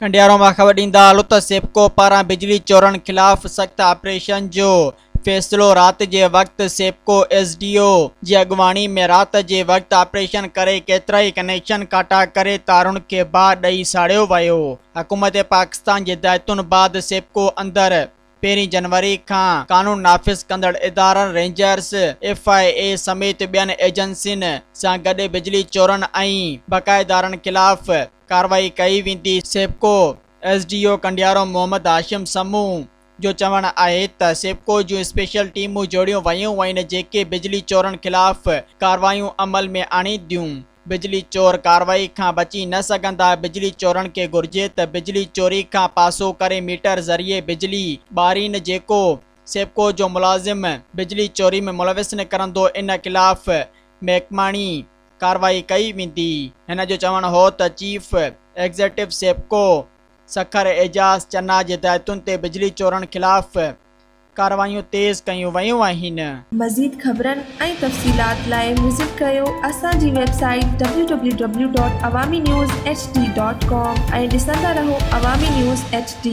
कंडियारो मां ख़बर ॾींदा हलो त सेप्को पारां बिजली चोरनि ख़िलाफ़ सख़्त ऑपरेशन जो फ़ैसिलो राति जे वक़्तु सेप्को SDO जी अॻुवाणी में राति जे वक़्तु ऑपरेशन करे केतिराई कनेक्शन काटा करे तारुनि खे बाहि ॾेई साड़ियो वियो। हुकूमत पाकिस्तान जी हिदायतुनि बाद सेप्को अंदरि 1 जनवरी खां कानून नाफ़िज़ कंदड़ इदारनि रेंजर्स FIA समेत ॿियनि एजेंसियुनि सां गॾु बिजली चोरनि ऐं बक़ाइदारनि ख़िलाफ़ कार्रवाई कई वेंदी। सेप्को SDO कंडियारो मोहम्मद हाशिम समूह जो चवणु आहे त सेप्को जूं स्पेशल टीमूं जोड़ियूं वयूं आहिनि जेके बिजली चोरनि ख़िलाफ़ कार्रवायूं अमल में आणींदियूं। बिजली चोर कार्रवाई खां बची न सघंदा। बिजली चोरनि खे घुर्जे त बिजली चोरी खां पासो करे मीटर ज़रिए बिजली ॿारीनि। जेको सेप्को जो मुलाज़िम बिजली चोरी में मुलविस न करंदो इन ख़िलाफ़ महकमानी कार्रवाई कई वेंदी। हिन जो चवणु हो त चीफ एग्ज़ीक्यूटिव सेप्को सखर एजाज़ चन्ना जी हिदायतुनि ते बिजली चोरनि ख़िलाफ़ कार्रवायूं तेज़ कयूं वयूं आहिनि। मज़ीद ख़बरनि ऐं तफ़सीलात लाइ विज़िट कयो असांजी वेबसाइट www.awamiNewsHD.com ऐं ॾिसंदा रहो अवामी न्यूज़ HD।